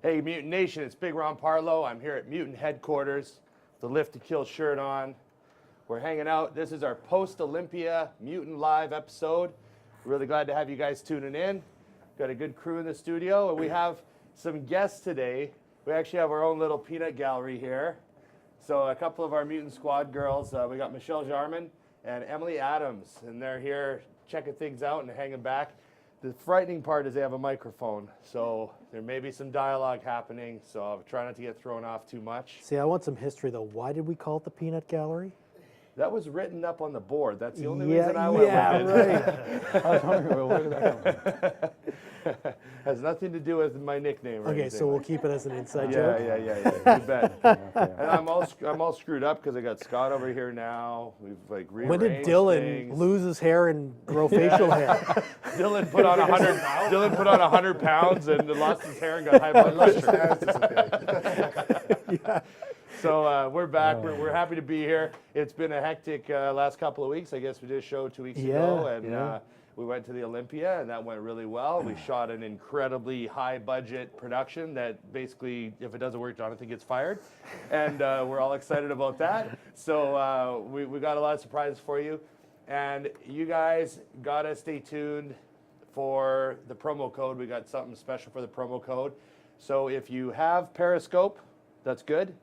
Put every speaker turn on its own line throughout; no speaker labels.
Hey, Mutant Nation, it's Big Ron Parlow. I'm here at Mutant headquarters, the Lift to Kill shirt on. We're hanging out. This is our post-Olympia Mutant Live episode. Really glad to have you guys tuning in. Got a good crew in the studio, and we have some guests today. We actually have our own little peanut gallery here. So a couple of our Mutant Squad girls, we got Michelle Jarman and Emily Adams, and they're here checking things out and hanging back. The frightening part is they have a microphone, so there may be some dialogue happening, so I'll try not to get thrown off too much.
See, I want some history, though. Why did we call it the Peanut Gallery?
That was written up on the board. That's the only reason I went with it.
Right.
I was wondering, well, where did that come from?
Has nothing to do with my nickname or
Okay,
anything.
so we'll keep it as an inside
Yeah,
joke.
you bet.
Okay.
And I'm all screwed up because I got Scott over here now. We've like rearranged
When did Dylan
things.
lose his hair and grow facial hair?
Dylan put on 100. Dylan put on 100 pounds and lost his hair and got high blood pressure.
Yeah.
So we're back. We're happy to be here. It's been a hectic last couple of weeks. I guess we did a show 2 weeks ago, and we went to the Olympia, and that went really well. We shot an incredibly high-budget production that basically, if it doesn't work, Jonathan gets fired, and we're all excited about that. So we got a lot of surprises for you, and you guys gotta stay tuned for the promo code. We got something special for the promo code. So if you have Periscope, that's good.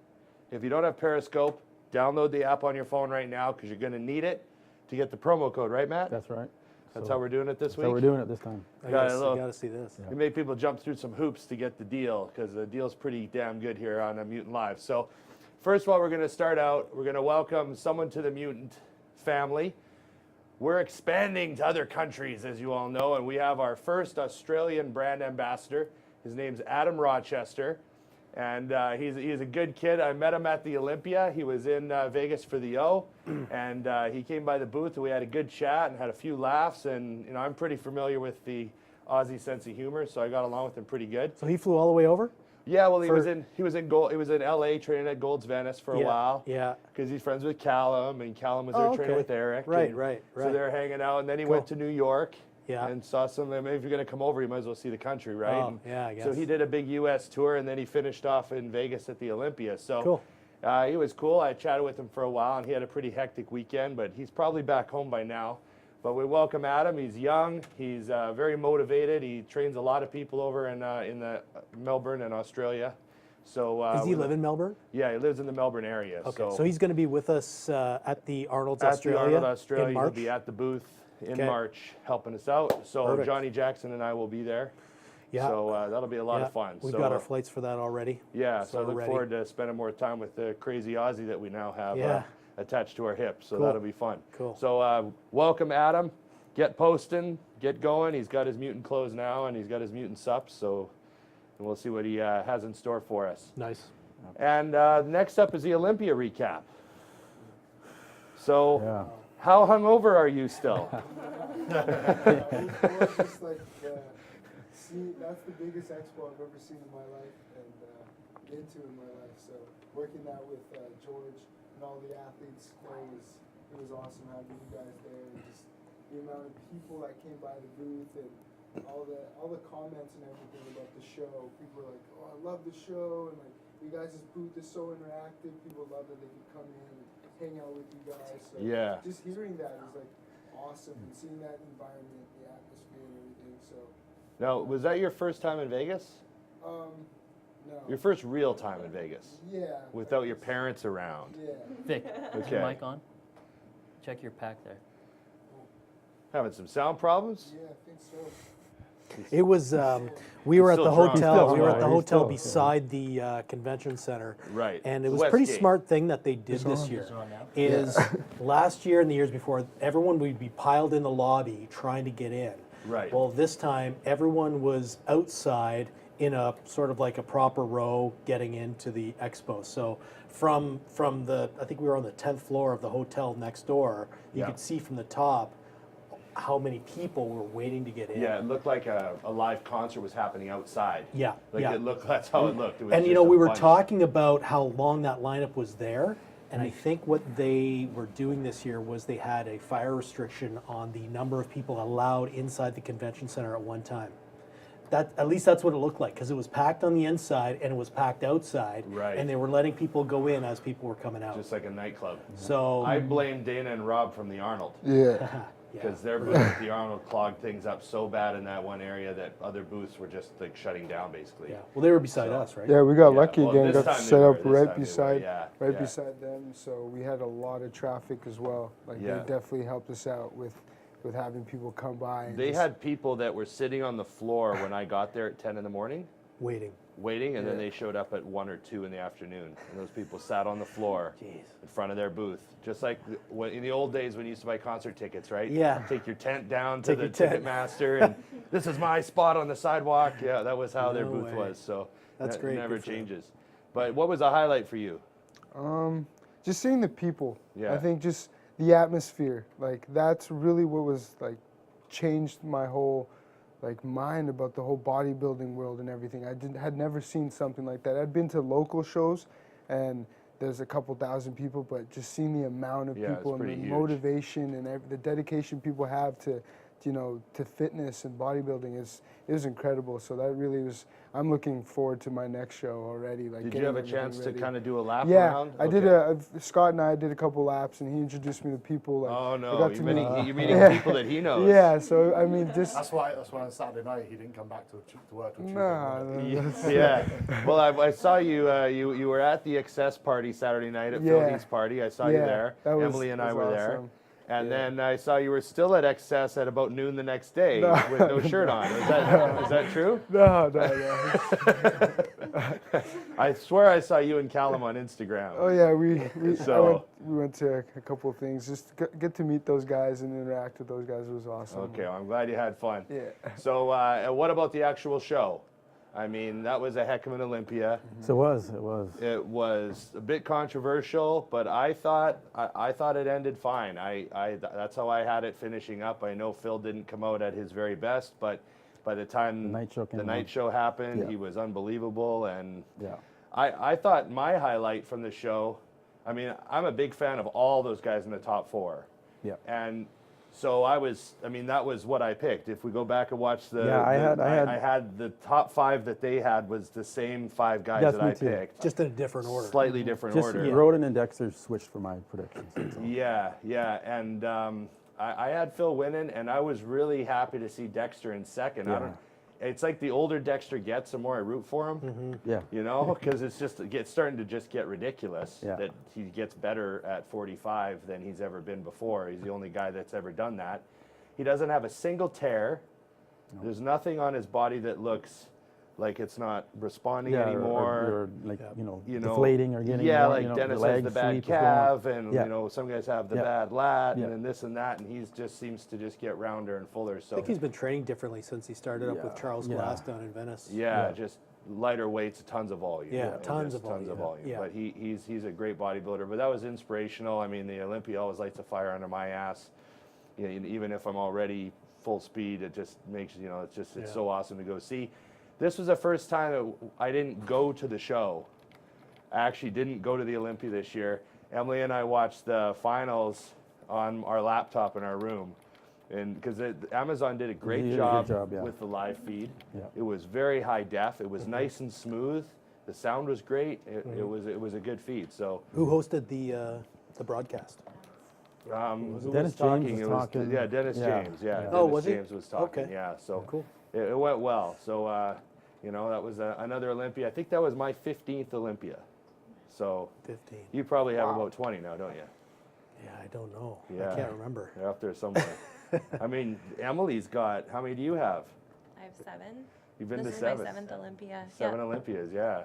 If you don't have Periscope, download the app on your phone right now because you're going to need it to get the promo code, right, Matt?
That's right.
That's how we're doing it this week?
So we're doing it this time.
I
Got
gotta,
a little-
you gotta see this.
We made people jump through some hoops to get the deal because the deal's pretty damn good here on Mutant Live. So first of all, we're going to start out. We're going to welcome someone to the Mutant family. We're expanding to other countries, as you all know, and we have our first Australian brand ambassador. His name's Adam Rochester. And he's a good kid. I met him at the Olympia. He was in Vegas for the O, and he came by the booth, and we had a good chat and had a few laughs. And you know, I'm pretty familiar with the Aussie sense of humor, so I got along with him pretty good.
So he flew all the way over?
Yeah, well, he was in LA training at Gold's Venice for a while.
Yeah.
Because he's friends with Callum, and Callum was there training with Eric.
Right,
and
right.
So they're hanging out, and then he went to New York.
Yeah.
And saw some. Maybe if you're going to come over, you might as well see the country, right?
Oh,
And
yeah, I guess.
So he did a big U.S. tour, and then he finished off in Vegas at the Olympia. So
Cool.
He was cool. I chatted with him for a while, and he had a pretty hectic weekend, but he's probably back home by now. But we welcome Adam. He's young. He's very motivated. He trains a lot of people over in the Melbourne and Australia. So
Does he live in Melbourne?
Yeah, he lives in the Melbourne area.
Okay, so he's going to be with us at the Arnold's Australia
At the Arnold Australia,
in
he'll
March?
be at the booth in March helping us out. So
Perfect.
Johnnie Jackson and I will be there.
Yeah.
So that'll be a lot of fun.
We've
so,
got our flights for that already.
Yeah, so I
we're
look
ready.
forward to spending more time with the crazy Aussie that we now have attached to our hips. So
Cool.
that'll be fun.
Cool.
So welcome, Adam. Get posting, get going. He's got his mutant clothes now, and he's got his mutant sups. So and we'll see what he has in store for us.
Nice.
And next up is the Olympia recap. So.
Yeah.
How hungover are you still?
Just like, see, that's the biggest expo I've ever seen in my life and been to in my life. So working that with George and all the athletes, it was awesome having you guys there, and just the amount of people that came by the booth and all the comments and everything about the show. People were like, "Oh, I love the show," and like, "You guys' booth is so interactive." People love that they could come in and hang out with you guys. So just hearing that is like awesome, and seeing that environment, the atmosphere and everything. So
Now, was that your first time in Vegas?
no.
Your first real time in Vegas?
Yeah.
Without your parents around?
Yeah.
Vic, is
Okay.
your mic on? Check your pack there.
Having some sound problems?
Yeah, I think so.
It was, we were at
still
the
drunk.
hotel.
He's
We were at
still
the
drunk.
hotel
He's
beside the convention center.
Right.
And it was a
West
pretty
Gate.
smart thing that they did this year.
Is it on now?
Is last year and the years before, everyone would be piled in the lobby trying to get in.
Right.
Well, this time everyone was outside in a sort of like a proper row getting into the expo. So from the, I think we were on the 10th floor of the hotel next door, you could see from the top how many people were waiting to get in.
Yeah, it looked like a live concert was happening outside.
Yeah,
Like
yeah.
it looked, that's how it looked. It was
And you
just
know,
a
we were
bunch.
talking about how long that lineup was there, and I think what they were doing this year was they had a fire restriction on the number of people allowed inside the convention center at one time. at least that's what it looked like, because it was packed on the inside and it was packed outside.
Right.
And they were letting people go in as people were coming out.
Just like a nightclub.
So
I blame Dana and Rob from the Arnold.
Yeah.
Because their booth at the Arnold clogged things up so bad in that one area that other booths were just like shutting down basically.
yeah. Well, they were beside
So-
us, right?
Yeah, we got
Yeah,
lucky
well,
again.
this
Got
time they
set
were,
up
this time
right
they were,
beside,
yeah,
right
yeah.
beside them. So we had a lot of traffic as well. Like
Yeah.
they definitely helped us out with having people come by. And
They
just-
had people that were sitting on the floor when I got there at 10 in the morning,
Waiting.
waiting, and then
Yeah.
they showed up at 1 or 2 in the afternoon. And those people sat on the floor
Jeez.
in front of their booth. Just like in the old days when you used to buy concert tickets, right?
Yeah.
Take your tent down to
Take
the
your tent.
Ticketmaster, and this is my spot on the sidewalk. Yeah, that was how their
No
booth
way.
was. So
That's
that
great,
never
good for them.
changes. But what was a highlight for you?
Just seeing the people.
Yeah.
I think just the atmosphere. Like that's really what was like changed my whole like mind about the whole bodybuilding world and everything. Had never seen something like that. I'd been to local shows and there's a couple thousand people, but just seeing the amount of
Yeah, it's
people and the
pretty huge.
motivation and the dedication people have to to fitness and bodybuilding is incredible. So that really was. I'm looking forward to my next show already. Like,
Did you
getting
have a
everything
chance to
ready.
kind of do a lap
Yeah,
around?
I did
Okay.
Scott and I did a couple laps, and he introduced me to people. Like,
Oh
I
no,
got
you're
to
meeting,
meet-
you're meeting
Yeah.
people that he knows.
Yeah, so I mean, just
That's why on Saturday night he didn't come back to work till Tuesday
nah,
morning.
Yeah. Well, I saw you, you were at the Excess party Saturday night at Phil
Yeah.
Heath's party. I saw you
Yeah,
there.
that was-
Emily and I
was
were there.
awesome.
And
Yeah.
then I saw you were still at Excess at about noon the next day
No.
with no shirt on. Is that true?
no.
I swear I saw you and Callum on Instagram.
Oh yeah,
So-
we went to a couple of things, just get to meet those guys and interact with those guys. It was awesome.
Okay, well, I'm glad you had fun.
Yeah.
So what about the actual show? I mean, that was a heck of an Olympia.
So it was.
It was a bit controversial, but I thought it ended fine. That's how I had it finishing up. I know Phil didn't come out at his very best, but by the time
The night show came
the night
out.
show happened,
Yeah.
he was unbelievable. And
Yeah.
I thought my highlight from the show, I mean, I'm a big fan of all those guys in the top 4.
Yeah.
And so that was what I picked. If we go back and watch
I
I had the top 5 that they had was the same 5 guys
Yes,
that
me
I
too.
picked.
Just in a different order.
Slightly different
Just
order.
Roden and Dexter switched for my predictions. That's all.
Yeah, and I had Phil winning, and I was really happy to see Dexter in second.
Yeah.
It's like the older Dexter gets, the more I root for him.
Yeah.
You know, because it's starting to just get ridiculous
Yeah.
that he gets better at 45 than he's ever been before. He's the only guy that's ever done that. He doesn't have a single tear. There's nothing on his body that looks like it's not responding
Yeah,
anymore.
or like,
You know,
deflating or getting
yeah,
more,
like Dennis
the
has
leg
the bad
sweep is going.
calf, and
Yeah.
some guys have the
Yeah.
bad lat,
Yeah.
and then this and that, and he's just seems to just get rounder and fuller.
I
So
think he's been training differently since he started up with
Yeah.
Charles
Yeah.
Glass down in Venice.
yeah, just lighter weights, tons of volume.
Yeah,
and
tons
just
of
tons of
volume.
volume.
Yeah.
But he's a great bodybuilder. But that was inspirational. I mean, the Olympia always lights a fire under my ass. You know, even if I'm already full speed, it just makes it's
Yeah.
so awesome to go see. This was the first time that I didn't go to the show. I actually didn't go to the Olympia this year. Emily and I watched the finals on our laptop in our room. And because Amazon did a great
They did a
job,
good job, yeah.
with the live feed.
Yeah.
It was very high def. It was nice and smooth. The sound was great. It was a good feed. So
Who hosted the broadcast?
who
Dennis
was
James
talking?
was
It
talking.
yeah, Dennis
Yeah.
James. Yeah,
Yeah.
Dennis
Oh, was he?
James was talking.
Okay.
Yeah, so
Cool.
it went well. So that was another Olympia. I think that was my 15th Olympia. So
15.
you probably have about 20 now, don't you?
Yeah, I don't know.
Yeah.
I can't remember.
They're up there somewhere. I mean, Emily's got, how many do you have?
I have 7.
You've been
This
to
is my
7.
7th Olympia.
7 Olympias, yeah.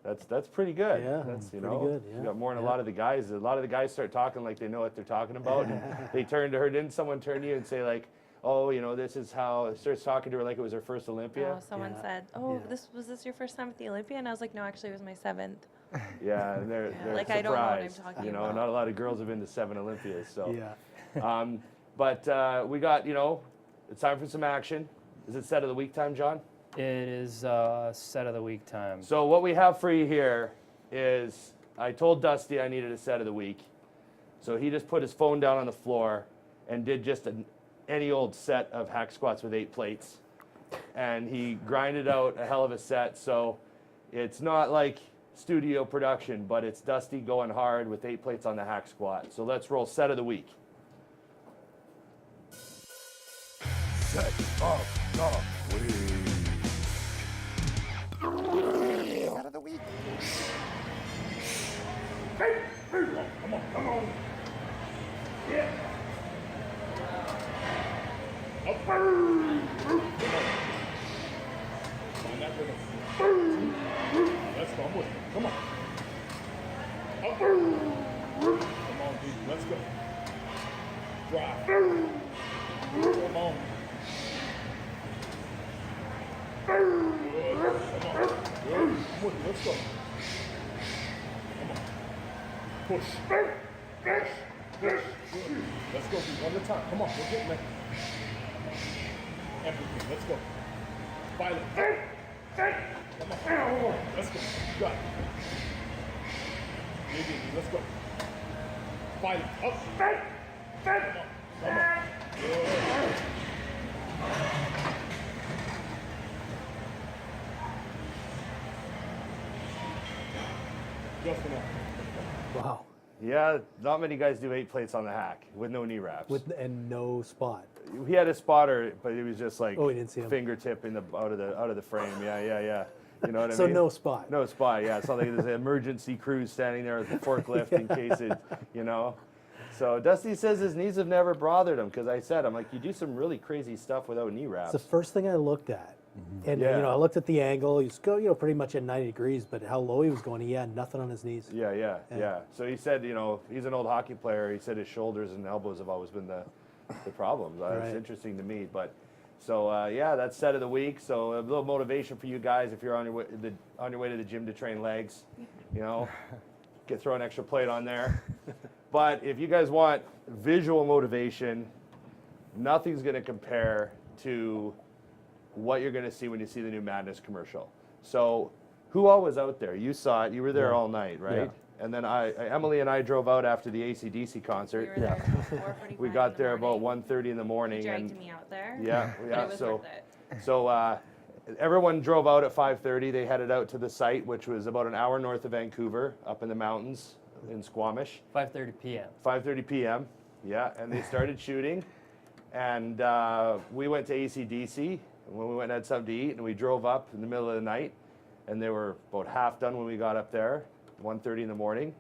That's pretty good.
Yeah,
That's
pretty good,
You
yeah,
got more than
yeah.
a lot of the guys. A lot of the guys start talking like they know what they're talking about, and they turn to her. Didn't someone turn to you and say like, "Oh, this is how"? Starts talking to her like it was her first Olympia.
Oh, someone
Yeah.
said, "Oh,
Yeah.
was this your first time at the Olympia?" And I was like, "No, actually, it was my 7th."
Yeah, and they're
Like,
surprised.
I don't know what I'm talking about.
Not a lot of girls have been to 7 Olympias. So,
Yeah.
but we got it's time for some action. Is it set of the week time, John?
It is set of the week time.
So what we have for you here is, I told Dusty I needed a set of the week. So he just put his phone down on the floor and did just any old set of hack squats with 8 plates. and he grinded out a hell of a set. So it's not like studio production, but it's Dusty going hard with 8 plates on the hack squat. So let's roll set of the week.
Set of the week. Set of the week.
Come on, come on. Yeah. Up. Let's go. I'm with you. Come on. Up. Come on, dude. Let's go. Drive. Come on. Good. Come on. Good. I'm with you. Let's go. Come on. Push. Push. Push. Good. Let's go, dude. One at a time. Come on. We're getting there. Everything. Let's go. Violent. Come on. Let's go. Got it. Dig in. Let's go. Violent. Up. Come on. Come on. Good. Just enough.
Wow.
Yeah, not many guys do 8 plates on the hack with no knee wraps.
And no spot.
He had a spotter, but it was just like
Oh, he didn't see him.
fingertip in the out of the frame. Yeah. You know what I
So
mean?
no spot.
No spot. Yeah, it's not like there's an emergency crew standing there with a forklift in case it, you know. So Dusty says his knees have never bothered him because I said, I'm like, you do some really crazy stuff without knee wraps.
It's the first thing I looked at. And
Yeah.
I looked at the angle. He's pretty much at 90 degrees, but how low he was going, he had nothing on his knees.
Yeah. So he said, he's an old hockey player. He said his shoulders and elbows have always been the problem. It's
Right.
interesting to me, but so that's set of the week. So a little motivation for you guys if you're on your way to the gym to train legs, throw an extra plate on there. But if you guys want visual motivation, nothing's going to compare to what you're going to see when you see the new Madness commercial. So who all was out there? You saw it. You were there all night, right?
Yeah.
And then Emily and I drove out after the AC/DC
We
concert.
were there at 4:45
We
in
got
the
there about
morning.
1:30 in the morning.
He
And
dragged me out there.
yeah.
But it was worth it.
So everyone drove out at 5:30. They headed out to the site, which was about an hour north of Vancouver, up in the mountains in Squamish.
5:30 p.m.
5:30 p.m. Yeah, and they started shooting, and we went to AC/DC. And when we went and had something to eat, and we drove up in the middle of the night, and they were about half done when we got up there, 1:30 in the morning.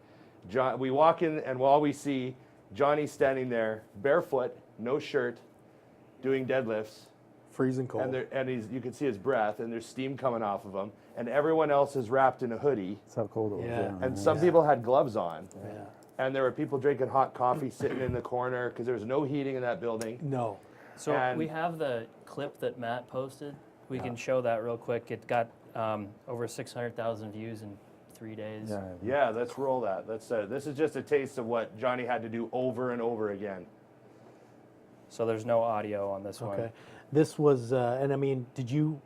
We walk in, and while we see Johnny standing there, barefoot, no shirt, doing deadlifts,
Freezing cold.
and you can see his breath, and there's steam coming off of him, and everyone else is wrapped in a hoodie,
That's how cold it was.
Yeah.
and some people had gloves on.
Yeah.
And there were people drinking hot coffee sitting in the corner because there was no heating in that building.
No.
So
And-
we have the clip that Matt posted. We can show that real quick. It got over 600,000 views in 3 days.
Yeah.
Yeah, let's roll that. This is just a taste of what Johnny had to do over and over again.
So there's no audio on this one.
Okay. This was, and I mean, you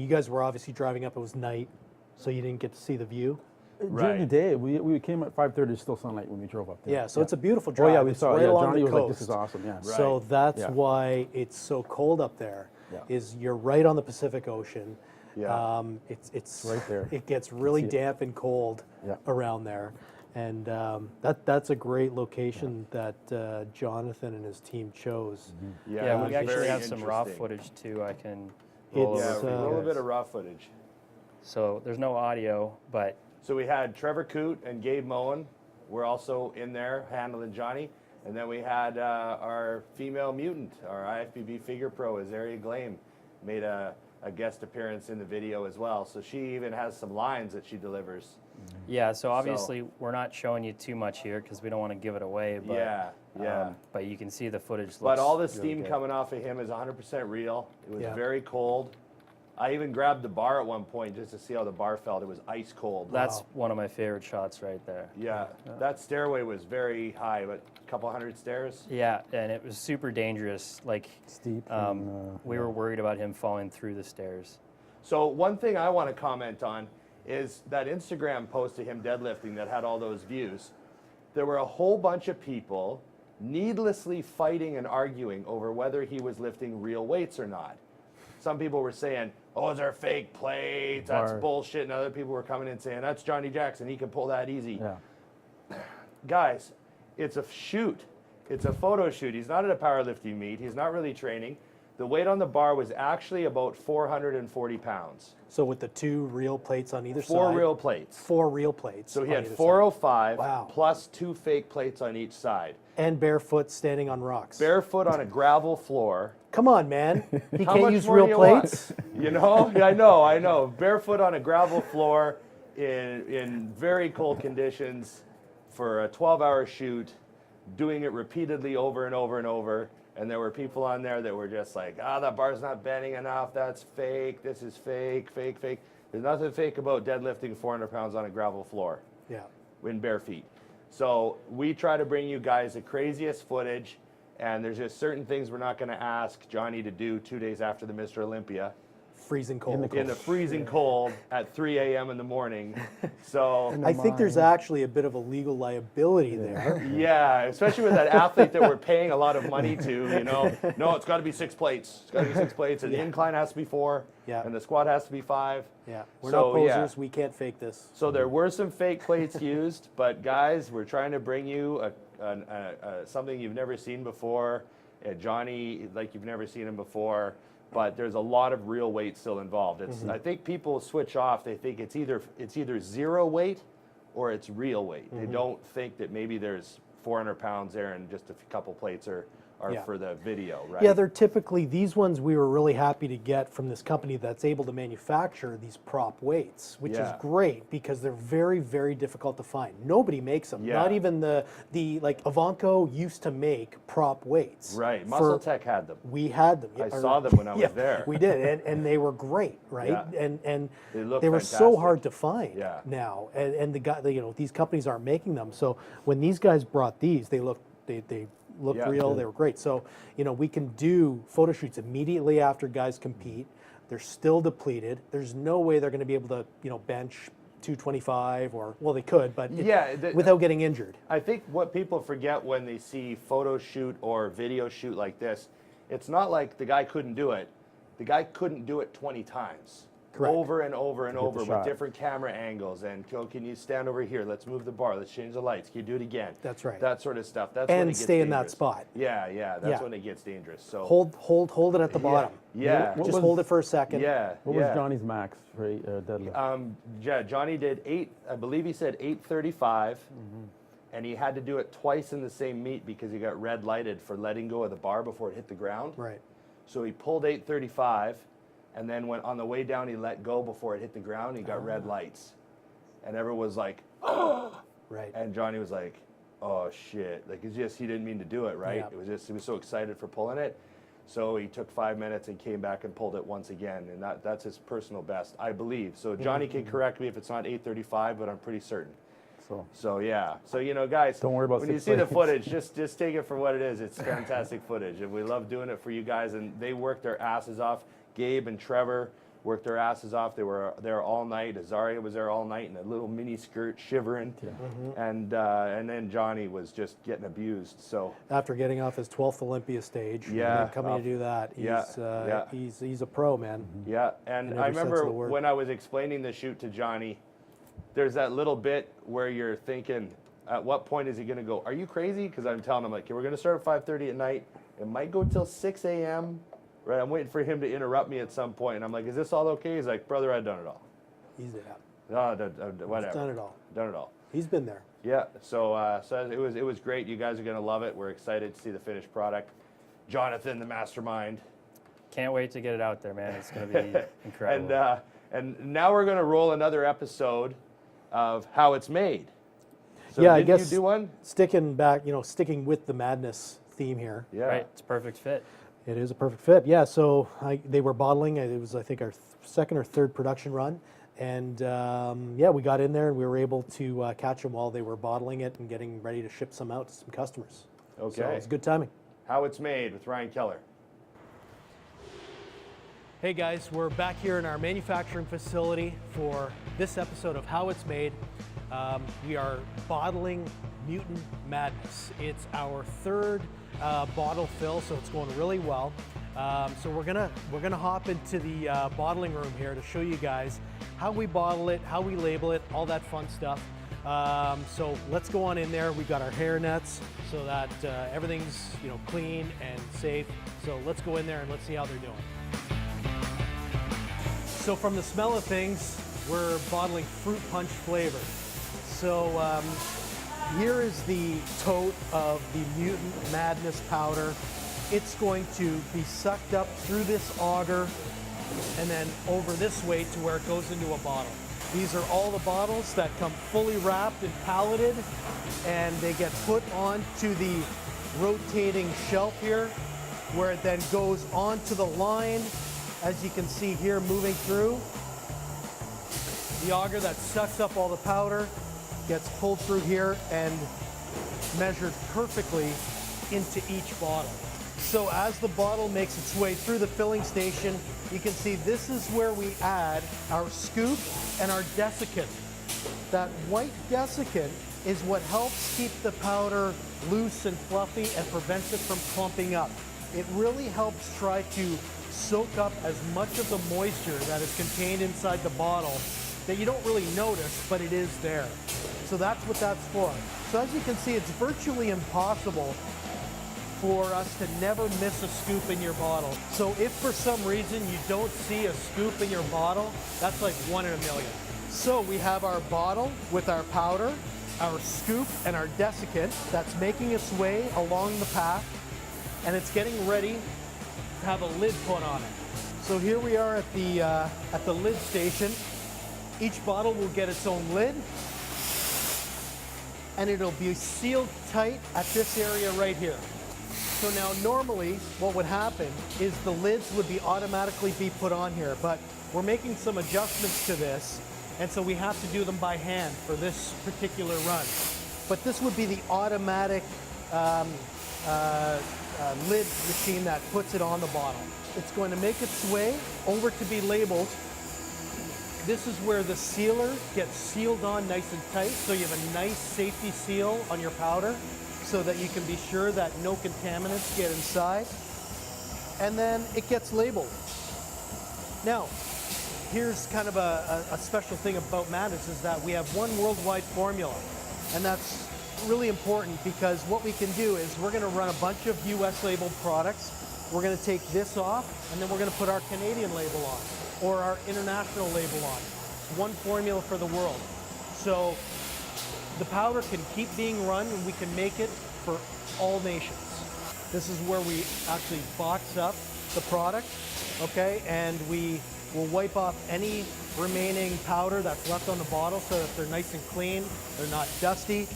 guys were obviously driving up. It was night, so you didn't get to see the view.
During
Right.
the day, we came at 5:30. It's still sunlight when we drove up there.
Yeah, so it's a beautiful
Oh
drive.
yeah, we
It's
saw it.
right
Yeah,
along
Johnny
the
was
coast.
like, "This is awesome." Yeah.
So
Right.
that's
Yeah.
why it's so cold up there.
Yeah.
Is you're right on the Pacific Ocean.
Yeah.
It's
right there.
It gets really
See it.
damp and cold
Yeah.
around there, and that's a great location that Jonathan and his team chose.
Yeah,
it was
we actually
very
have some raw
interesting.
footage too. I can roll
It's,
Yeah,
over.
we
for you
roll a
guys.
bit of raw footage.
So there's no audio, but
So we had Trevor Coote and Gabe Moen were also in there handling Johnny. And then we had our female mutant, our IFBB figure pro, Azaria Glame, made a guest appearance in the video as well. So she even has some lines that she delivers.
yeah. So obviously we're not showing you too much here because we don't want to give it away. But,
Yeah.
but you can see the footage.
But all the
looks really
steam
good.
coming off of him is 100% real. It was
Yeah.
very cold. I even grabbed the bar at one point just to see how the bar felt. It was ice cold.
That's
Wow.
one of my favorite shots right there.
Yeah, that stairway was very high, but a couple hundred stairs.
Yeah, and it was super dangerous. Like
Steep.
we were worried about him falling through the stairs.
So one thing I want to comment on is that Instagram post of him deadlifting that had all those views. There were a whole bunch of people needlessly fighting and arguing over whether he was lifting real weights or not. some people were saying, oh, those are fake plates, that's
Or-
bullshit. And other people were coming in saying, that's Johnny Jackson, he can pull that easy.
Yeah.
Guys, it's a shoot. It's a photo shoot. He's not at a powerlifting meet. He's not really training. The weight on the bar was actually about 440 pounds.
So with the 2 real plates on either side.
4 real plates.
4 real plates.
So he
on
had
either
405
Wow.
plus 2 fake plates on each side.
side. And barefoot standing on rocks.
Barefoot on a gravel floor.
Come on, man. He
How
can't
much
use
more
real
do you want?
plates.
You know? Yeah, I know. Barefoot on a gravel floor in very cold conditions for a 12-hour shoot, doing it repeatedly over and over and over. And there were people on there that were just like, that bar's not bending enough. That's fake. This is fake, fake, fake. There's nothing fake about deadlifting 400 pounds on a gravel floor
Yeah.
in bare feet. So we try to bring you guys the craziest footage, and there's just certain things we're not going to ask Johnny to do 2 days after the Mr. Olympia
Freezing cold.
in the freezing cold at 3 a.m. in the morning. So
I think there's actually a bit of a legal liability there.
yeah, especially with that athlete that we're paying a lot of money to, you know. No, it's got to be 6 plates. It's got to be 6 plates, and the incline has to be 4,
Yeah.
and the squat has to be 5.
Yeah. We're
So,
not
yeah.
posers. We can't fake this.
So there were some fake plates used, but guys, we're trying to bring you something you've never seen before, Johnny like you've never seen him before. But there's a lot of real weight still involved. I think people switch off. They think it's either zero weight or it's real weight. They don't think that maybe there's 400 pounds there and just a couple plates are
Yeah.
for the video, right?
Yeah, they're typically, these ones we were really happy to get from this company that's able to manufacture these prop weights, which is
Yeah.
great because they're very, very difficult to find. Nobody makes them.
Yeah.
Not even like Avanco used to make prop weights.
Right.
for-
Muscle Tech had them.
We had them.
I saw them when I was
Yeah,
there.
We did, and they were great, right?
Yeah.
And
They look
were so
fantastic.
hard to find
Yeah.
now, and these companies aren't making them. So when these guys brought these, they looked
Yeah.
real. They were great. So we can do photo shoots immediately after guys compete. They're still depleted. There's no way they're going to be able to bench 225 or they could, but without getting injured.
I think what people forget when they see photo shoot or video shoot like this, it's not like the guy couldn't do it. The guy couldn't do it 20 times.
Correct.
Over and over and
get the
over with
shot.
different camera angles. And can you stand over here? Let's move the bar. Let's change the lights. Can you do it again?
That's right.
That sort of stuff. That's when it
And
gets
stay in that
dangerous.
spot.
Yeah. That's
Yeah.
when it gets dangerous. So
Hold it at the bottom.
Yeah.
What
Just
was-
hold it for a second.
Yeah.
What
yeah.
was Johnny's max for deadlift?
Yeah, Johnny did 8. I believe he said 835, and he had to do it twice in the same meet because he got red lighted for letting go of the bar before it hit the ground.
Right.
So he pulled 835, and then when on the way down he let go before it hit the ground. He got red lights, and everyone was like,
Right.
and Johnny was like, oh shit, like it's just he didn't mean to do it, right?
Yeah.
It was just he was so excited for pulling it. So he took 5 minutes and came back and pulled it once again, and that's his personal best, I believe. So Johnny can correct me if it's not 835, but I'm pretty certain. So yeah. So guys,
Don't worry about
when you
6
see the
plates.
footage, just take it for what it is. It's fantastic footage, and we love doing it for you guys. And they worked their asses off. Gabe and Trevor worked their asses off. They were there all night. Azaria was there all night in a little mini skirt, shivering, and then Johnny was just getting abused. So
After getting off his 12th Olympia stage, and
Yeah.
then coming to do that,
Yeah.
he's a pro, man.
yeah, and
In
I
every sense of
remember
the word.
when I was explaining the shoot to Johnny, there's that little bit where you're thinking, at what point is he going to go, are you crazy? Because I'm telling him, like, okay, we're going to start at 5:30 at night. It might go till 6 a.m. Right? I'm waiting for him to interrupt me at some point. And I'm like, is this all okay? He's like, brother, I've done it all.
He's
Whatever.
done it all.
Done it all.
He's been there.
Yeah. So it was great. You guys are going to love it. We're excited to see the finished product. Jonathan, the mastermind.
Can't wait to get it out there, man. It's going to be incredible.
And now we're going to roll another episode of how it's made. So
Yeah, I
didn't
guess-
you do one?
Sticking with the madness theme here.
Yeah.
Right? It's a perfect fit.
It is a perfect fit. Yeah, so they were bottling. It was, I think, our second or third production run. And we got in there and we were able to catch them while they were bottling it and getting ready to ship some out to some customers.
Okay.
So it's good timing.
How it's made with Ryan Keller.
Hey guys, we're back here in our manufacturing facility for this episode of How It's Made. We are bottling Mutant Madness. It's our third bottle fill, so it's going really well. So we're gonna hop into the bottling room here to show you guys how we bottle it, how we label it, all that fun stuff. So let's go on in there. We've got our hair nets so that everything's clean and safe. So let's go in there and let's see how they're doing. So from the smell of things, we're bottling fruit punch flavor. So here is the tote of the Mutant Madness powder. It's going to be sucked up through this auger and then over this way to where it goes into a bottle. These are all the bottles that come fully wrapped and palleted, and they get put onto the rotating shelf here, where it then goes onto the line, as you can see here moving through. The auger that sucks up all the powder gets pulled through here and measured perfectly into each bottle. So as the bottle makes its way through the filling station, you can see this is where we add our scoop and our desiccant. That white desiccant is what helps keep the powder loose and fluffy and prevents it from clumping up. It really helps try to soak up as much of the moisture that is contained inside the bottle that you don't really notice, but it is there. So that's what that's for. So as you can see, it's virtually impossible for us to never miss a scoop in your bottle. So if for some reason you don't see a scoop in your bottle, that's like 1 in a million. So we have our bottle with our powder, our scoop, and our desiccant that's making its way along the path, and it's getting ready to have a lid put on it. So here we are at the lid station. Each bottle will get its own lid, and it'll be sealed tight at this area right here. So now normally what would happen is the lids would be automatically be put on here, but we're making some adjustments to this, and so we have to do them by hand for this particular run. But this would be the automatic lid machine that puts it on the bottle. It's going to make its way over to be labeled. This is where the sealer gets sealed on nice and tight, so you have a nice safety seal on your powder so that you can be sure that no contaminants get inside. And then it gets labeled. Now, here's kind of a special thing about Madness is that we have one worldwide formula, and that's really important because what we can do is we're going to run a bunch of US labeled products. We're going to take this off, and then we're going to put our Canadian label on or our international label on. One formula for the world. So the powder can keep being run, and we can make it for all nations. This is where we actually box up the product, okay? And we will wipe off any remaining powder that's left on the bottle so that they're nice and clean, they're not dusty,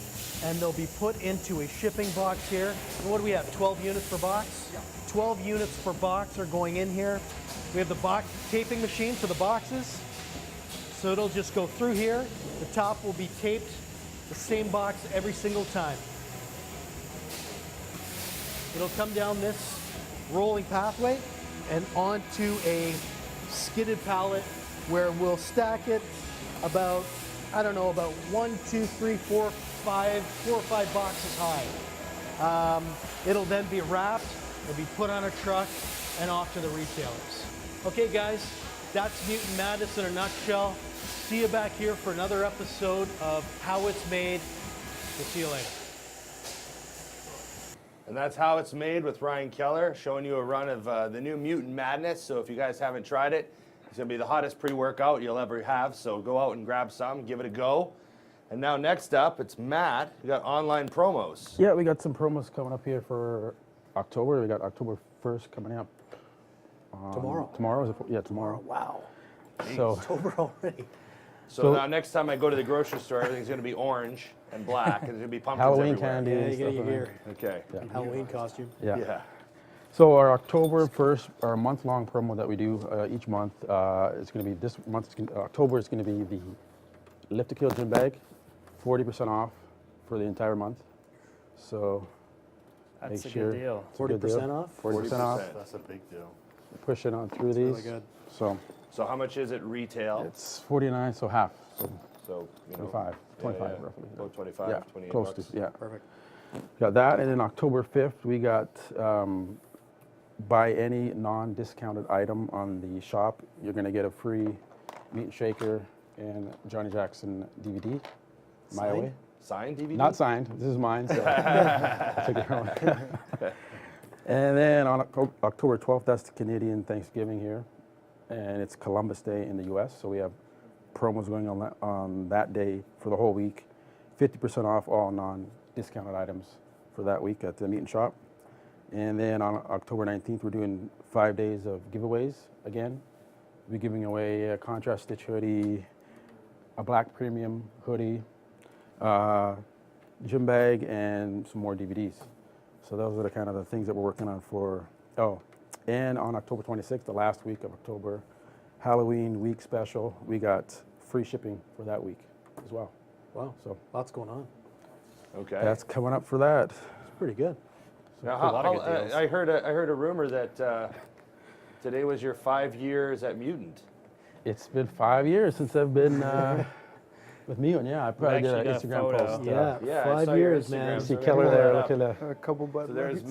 and they'll be put into a shipping box here. And what do we have, 12 units per box? Yeah. 12 units per box are going in here. We have the box taping machine for the boxes. So it'll just go through here. The top will be taped the same box every single time. It'll come down this rolling pathway and onto a skidded pallet where we'll stack it about, I don't know, about 1, 2, 3, 4, 4 or 5 boxes high. It'll then be wrapped, it'll be put on a truck and off to the retailers. Okay guys, that's Mutant Madness in a nutshell. See you back here for another episode of How It's Made. We'll see you later.
And that's How It's Made with Ryan Keller, showing you a run of the new Mutant Madness. So if you guys haven't tried it, it's going to be the hottest pre-workout you'll ever have. So go out and grab some, give it a go. And now next up, it's Matt. We got online promos.
Yeah, we got some promos coming up here for October. We got October 1st coming up.
Tomorrow.
Tomorrow is yeah, tomorrow.
Wow.
So
October already.
So now next time I go to the grocery store, everything's going to be orange and black, and there's going to be pumpkins
Halloween
everywhere.
candy.
Yeah,
and
you get
stuff
your
like
gear.
Okay.
Yeah.
Halloween costume.
Yeah.
Yeah.
So our October 1st, our month-long promo that we do each month, it's going to be this month. October is going to be the Lift to Kill gym bag, 40% off for the entire month. So
That's
make
a
sure
good deal.
it's a good deal.
40% off?
40% off.
That's a big deal.
Pushing on through these.
really good.
So how much is it retail?
It's 49, so half. So
So,
25, 25 roughly.
About 25,
Yeah,
28
close
bucks.
to, yeah.
Perfect.
Got that, and then October 5th, we got buy any non-discounted item on the shop, you're going to get a free meat and shaker and Johnny Jackson DVD. My
Signed?
way.
Signed DVD?
Not signed. This is mine. So I took it home. And then on October 12th, that's the Canadian Thanksgiving here, and it's Columbus Day in the U.S. So we have promos going on that day for the whole week. 50% off all non-discounted items for that week at the meat and shop. And then on October 19th, we're doing 5 days of giveaways again. We're giving away a contrast stitch hoodie, a black premium hoodie, gym bag, and some more DVDs. So those are the kind of the things that we're working on for, and on October 26th, the last week of October, Halloween week special, we got free shipping for that week as well.
Wow,
So
lots going on.
Okay.
that's coming up for that.
It's pretty good.
Now,
A lot of good deals.
I heard a rumor that today was your 5 years at Mutant.
It's been 5 years since I've been with Mutant. Yeah, I probably did an
actually got a
Instagram
photo.
post.
Yeah,
Yeah, I
5
saw your
years, man.
Instagram.
See
So
Keller
pull
there.
that
Look
up.
at that.
A couple Bud
So there's
Lights.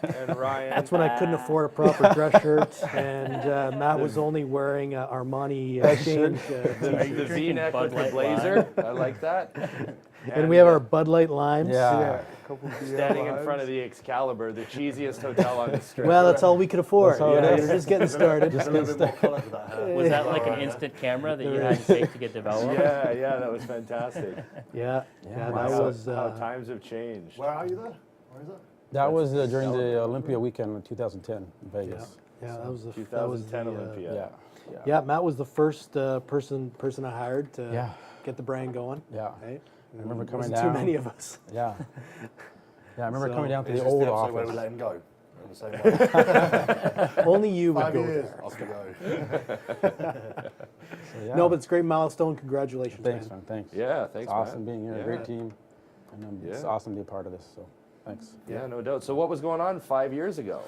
Matt and Ryan.
That's when I couldn't afford a proper dress shirt, and Matt was only wearing Armani exchange.
the V-neck
Bud
with the
Light
blazer. I like that.
And we have our Bud Light limes.
Yeah.
A couple
standing in front of the Excalibur, the cheesiest hotel on the strip.
Well, that's all we could afford.
That's all it
Yeah,
is.
we're just getting started.
Was that like an instant camera that you had to take to get developed?
Yeah, that was fantastic.
Yeah,
Yeah,
that
wow.
was.
How times have changed.
Where are you there? Where is it?
That was during the Olympia weekend in 2010 in Vegas.
Yeah, that was the
2010
the,
Olympia.
Yeah.
Yeah, Matt was the first person I hired to
Yeah.
get the brand going.
Yeah.
Right?
I remember coming
Wasn't
down.
too many of us.
Yeah. Yeah, I remember
So-
coming down to
Is
the
this
old
the episode where we
office.
let him go? On the same one?
Only you would
5
go
years.
there.
Off you go.
So, yeah.
No, but it's a great milestone. Congratulations,
Thanks,
man.
man. Thanks.
Yeah,
It's
thanks,
awesome
man.
being here.
Yeah.
Great team. And it's
Yeah.
awesome to be a part of this. So thanks.
Yeah, no doubt. So what was going on 5 years ago?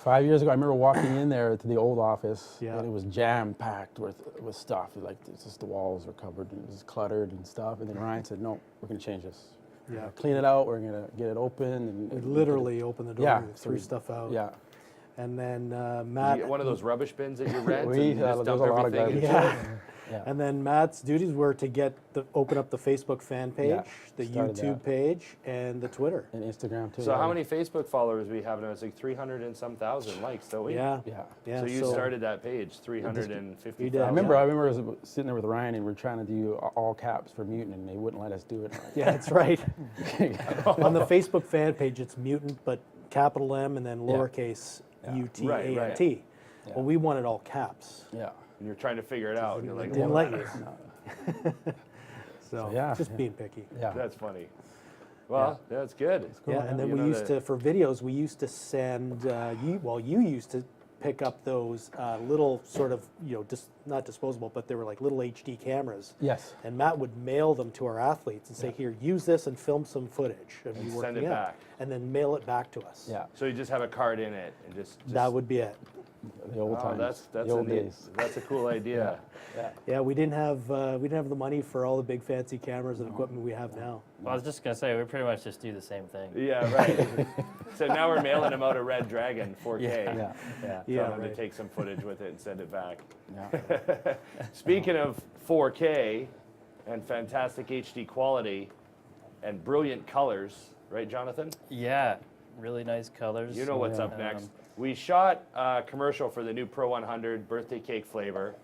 5 years ago, I remember walking in there to the old office,
Yeah.
and it was jam packed with stuff. Like it's just the walls were covered, and it was cluttered and stuff. And then Ryan said, "No, we're going to change this. We're
Yeah.
gonna clean it out. We're going to get it open." And
We
and
literally opened the door
Yeah,
and
so
threw
we-
stuff out.
Yeah.
And then
Did
Matt.
you get one of those rubbish bins that you rent
We
and
had-
just
there
dump
was a lot of
everything
garbage.
into
Yeah.
it?
Yeah.
And then Matt's duties were to open up the Facebook fan page,
Yeah,
the
started
YouTube
that.
page, and the Twitter.
And Instagram too.
So
yeah.
how many Facebook followers we have now? It's like 300 and some thousand likes, don't we?
Yeah.
Yeah.
Yeah.
So you started that page, 350,000.
You did.
I remember I was sitting there with Ryan, and we were trying to do all caps for Mutant, and they wouldn't let us do it.
Yeah, that's right. On the Facebook fan page, it's Mutant, but capital M and then
Yeah.
lowercase
Yeah.
UTANT.
Yeah.
Well, we wanted all caps.
Yeah.
And you're trying to figure it out. And you're like,
Didn't
well,
let you. So
yeah,
just
yeah.
being picky.
Yeah.
that's funny. Well, that's good.
Yeah, and then
You
we
know
used to, for videos, we used to send, you used to pick up those little sort of, not disposable, but they were like little HD cameras.
Yes.
And Matt would mail them to our athletes and say, here, use this and film some footage of
And
you
send
working
it
out.
back.
And then mail it back to us.
Yeah.
So you just have a card in it and just
That would be it.
The old
oh,
times.
that's
the
a
old
neat-
days.
That's a cool idea.
Yeah, we didn't have the money for all the big fancy cameras and equipment we have now.
Well, I was just gonna say we pretty much just do the same thing.
Yeah, right. So now we're mailing them out a Red Dragon 4K.
Yeah.
Yeah.
Tell
Yeah,
them
right.
to take some footage with it and send it back.
Yeah.
Speaking of 4K and fantastic HD quality and brilliant colors, right, Jonathan?
Yeah, really nice colors.
You know what's
Yeah.
up next. We shot a commercial for the new Pro 100 birthday cake flavor.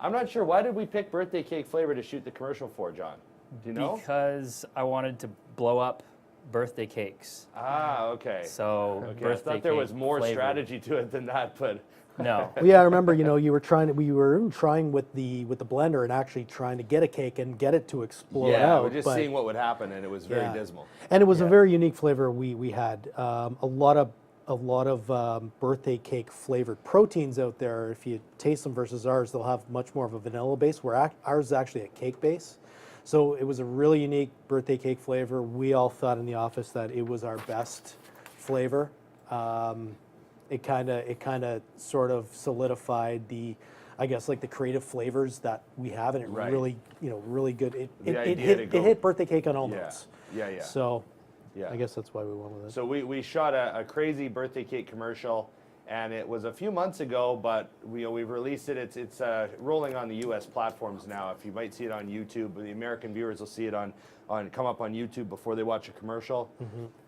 I'm not sure, why did we pick birthday cake flavor to shoot the commercial for, John? Do you know?
Because I wanted to blow up birthday cakes.
Ah, okay.
So
Okay, I
birthday
thought there was
cake
more
flavored.
strategy to it than that, but
No.
Well, yeah, I remember, we were trying with the blender and actually trying to get a cake and get it to explode
yeah,
out.
we're just
but-
seeing what would happen, and it was very
Yeah.
dismal.
And it was a very unique flavor we had. A lot of birthday cake flavored proteins out there. If you taste them versus ours, they'll have much more of a vanilla base, where ours is actually a cake base. So it was a really unique birthday cake flavor. We all thought in the office that it was our best flavor. It kind of sort of solidified the creative flavors that we have, and it
Right.
really, really good. It
idea to go-
hit birthday cake on all
Yeah,
notes.
yeah.
So
Yeah.
I guess that's why we went with it.
So we shot a crazy birthday cake commercial, And it was a few months ago, but we've released it. It's rolling on the U.S. platforms now. If you might see it on YouTube, the American viewers will see it come up on YouTube before they watch a commercial,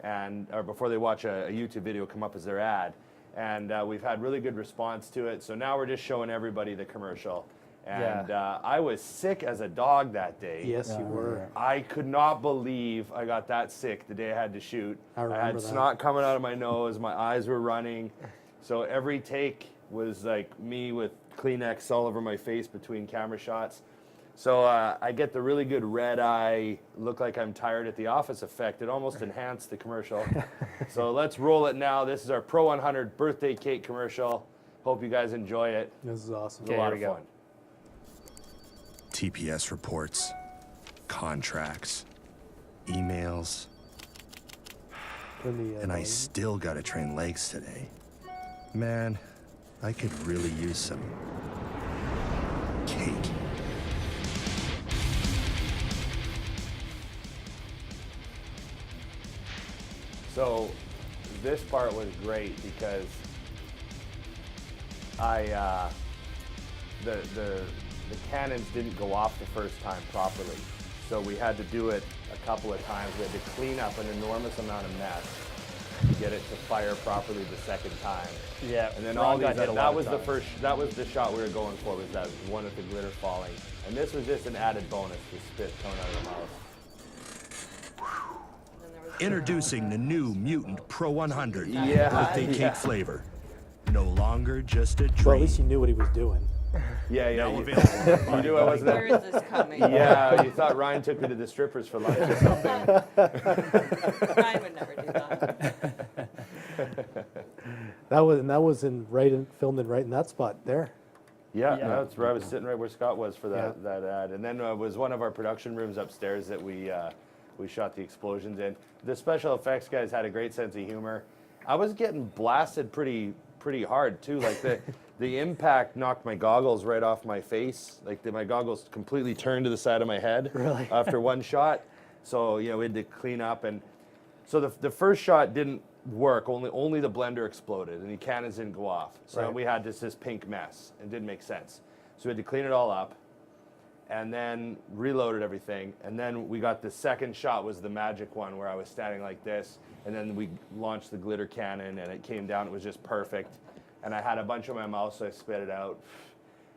or before they watch a YouTube video come up as their ad. And we've had really good response to it. So now we're just showing everybody the commercial. And I was sick as a dog that day.
Yes, you were.
I could not believe I got that sick the day I had to shoot.
I remember
had
that.
snot coming out of my nose. My eyes were running. So every take was like me with Kleenex all over my face between camera shots. So I get the really good red eye, look like I'm tired at the office effect. It almost enhanced the commercial. So let's roll it now. This is our Pro 100 birthday cake commercial. Hope you guys enjoy it.
This is awesome.
It's a lot of fun.
TPS reports, contracts, emails, and I still gotta train legs today. Man, I could really use some cake.
So this part was great because the cannons didn't go off the first time properly. So we had to do it a couple of times. We had to clean up an enormous amount of mess to get it to fire properly the second time.
Yeah,
And then
Ron
all
got
these,
hit a
that
lot
was
of
the
times.
that was the shot we were going for, was that one with the glitter falling. And this was just an added bonus, the spit coming out of the mouth.
And then there was
Introducing the new Mutant Pro 100 birthday cake
yeah.
flavor. No longer just a
Well, at
dream.
least you knew what he was doing.
Yeah,
Now
you,
available.
you knew I wasn't.
Where is this coming?
Yeah, you thought Ryan took me to the strippers for lunch or something.
I would never do that.
That was filmed right in that spot there.
Yeah,
Yeah.
that's where I was sitting, right where Scott was for that,
Yeah.
that ad. And then was one of our production rooms upstairs that we shot the explosions in. The special effects guys had a great sense of humor. I was getting blasted pretty hard too. Like the impact knocked my goggles right off my face. Like my goggles completely turned to the side of my head
Really?
after one shot. So we had to clean up, and so the first shot didn't work. Only the blender exploded, and the cannons didn't go off. So
Right.
we had this pink mess. It didn't make sense. So we had to clean it all up, and then reloaded everything. And then we got the second shot, was the magic one where I was standing like this, and then we launched the glitter cannon, and it came down. It was just perfect. And I had a bunch on my mouth, so I spit it out.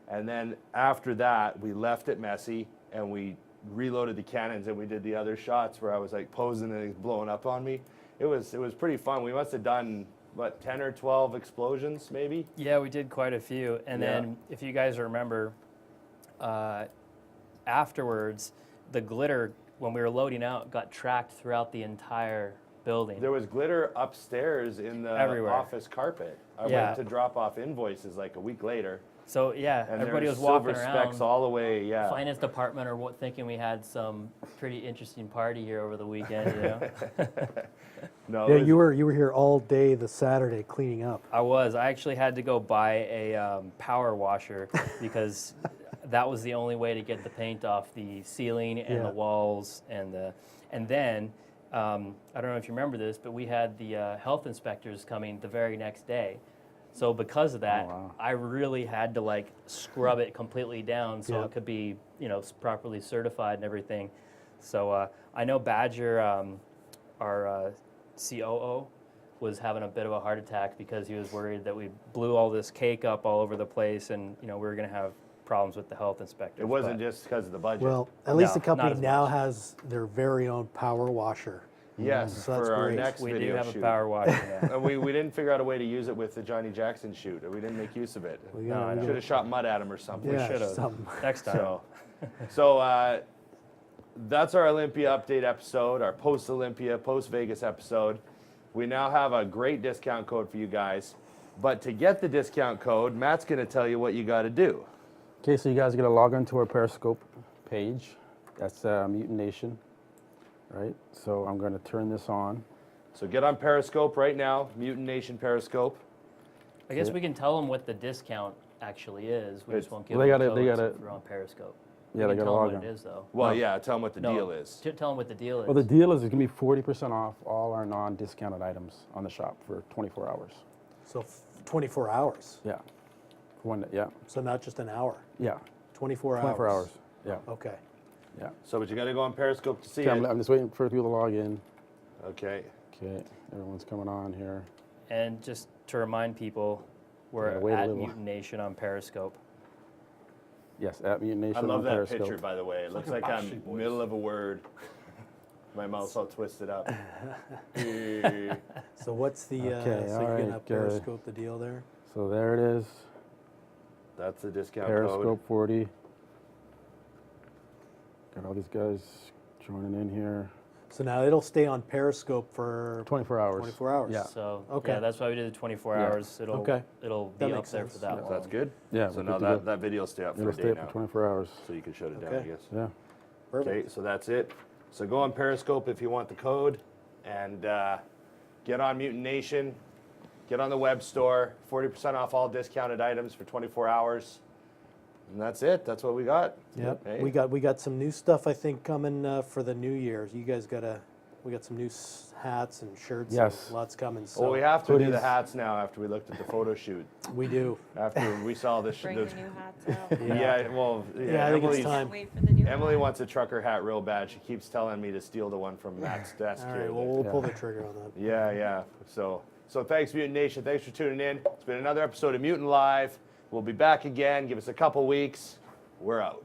And then after that, we left it messy, and we reloaded the cannons, and we did the other shots where I was like posing and it was blowing up on me. It was pretty fun. We must have done, what, 10 or 12 explosions, maybe?
Yeah, we did quite a few. And
Yeah.
then, if you guys remember, afterwards, the glitter, when we were loading out, got tracked throughout the entire building.
There was glitter upstairs in the
Everywhere.
office carpet. I
Yeah.
went to drop off invoices like a week later,
So, yeah,
and
everybody
there
was
silver
walking
specks
around,
all the way. Yeah.
finance department or thinking we had some pretty interesting party here over the weekend, you know?
No,
Yeah,
it was-
you were here all day the Saturday cleaning up.
I actually had to go buy a power washer because that was the only way to get the paint off the ceiling and
Yeah.
the walls and then I don't know if you remember this, but we had the health inspectors coming the very next day. So because of that,
wow.
I really had to like scrub it completely down so
Yeah.
it could be properly certified and everything. So I know Badger, our COO, was having a bit of a heart attack because he was worried that we blew all this cake up all over the place, and we were going to have problems with the health inspectors.
It wasn't
but-
just because of the budget.
Well, at least
No,
the company
not as
now
much.
has their very own power washer.
yes,
So that's
for our
great.
next
we
video
do have
shoot.
a power washer now.
And we didn't figure out a way to use it with the Johnny Jackson shoot. We didn't make use of it.
We
No,
gotta-
I
we
know.
Should
gotta-
have shot mud at him or something.
yeah,
should've.
something.
Next time.
So that's our Olympia update episode, our post-Olympia, post-Vegas episode. We now have a great discount code for you guys. But to get the discount code, Matt's going to tell you what you got to do.
Okay, so you guys are gonna log into our Periscope page. That's Mutant Nation, right? So I'm gonna turn this on.
So get on Periscope right now, Mutant Nation Periscope.
I guess we can tell them what the discount actually is. We just
It's-
won't give
Well, they
them
gotta-
the
they
codes
gotta-
if we're on Periscope.
Yeah,
We
they
can
gotta
tell them
log
what
in.
it is, though.
Well, yeah, tell them what the deal is.
Tell them what the deal is.
Well, the deal is it's gonna be 40% off all our non-discounted items on the shop for 24 hours.
So 24 hours.
Yeah. Yeah.
So not just an hour.
Yeah.
24 hours.
24 hours. Yeah.
Okay.
Yeah.
So, but you got to go on Periscope to see
Okay,
it.
I'm just waiting for people to log in.
Okay.
Okay. Everyone's coming on here.
And just to remind people,
Yeah,
we're
wait a
at
little.
Mutant Nation on Periscope.
Yes, at Mutant Nation
I love
on
that
Periscope.
picture, by the way. It looks like I'm middle of a word. My mouth's all twisted up.
So what's the,
Okay,
so
all
you're going
right,
to Periscope the deal there?
So there it is.
That's the discount
Periscope
code.
40. Got all these guys joining in here.
So now it'll stay on Periscope for
24 hours.
24 hours.
Yeah.
So
Okay.
yeah, that's why we did the 24
Yeah.
hours. It'll
Okay.
it'll
That
be up
makes
there
sense.
for that
So
long.
that's good?
Yeah,
So
we're
now
good to go.
that video will stay up for
It'll
a
stay
day
up for
now.
24 hours.
So you can shut it down, I
Okay.
guess.
Yeah.
Perfect.
Okay, so that's it. So go on Periscope if you want the code, and get on Mutant Nation. Get on the web store. 40% off all discounted items for 24 hours. And that's it. That's what we got.
Yep.
Hey?
We got some new stuff I think coming for the new year. You guys we got some new hats and shirts.
Yes.
And lots coming. So
Well, we have to do the
hoodies.
hats now after we looked at the photo shoot.
we do.
After we saw this.
Bring your new hats out.
Yeah, well,
Yeah, I think it's time.
Wait for the new
Emily
hat.
wants a trucker hat real bad. She keeps telling me to steal the one from Matt's desk
All
here.
right. Well, we'll pull the trigger on that.
Yeah, yeah. So thanks, Mutant Nation. Thanks for tuning in. It's been another episode of Mutant Live. We'll be back again. Give us a couple weeks. We're out.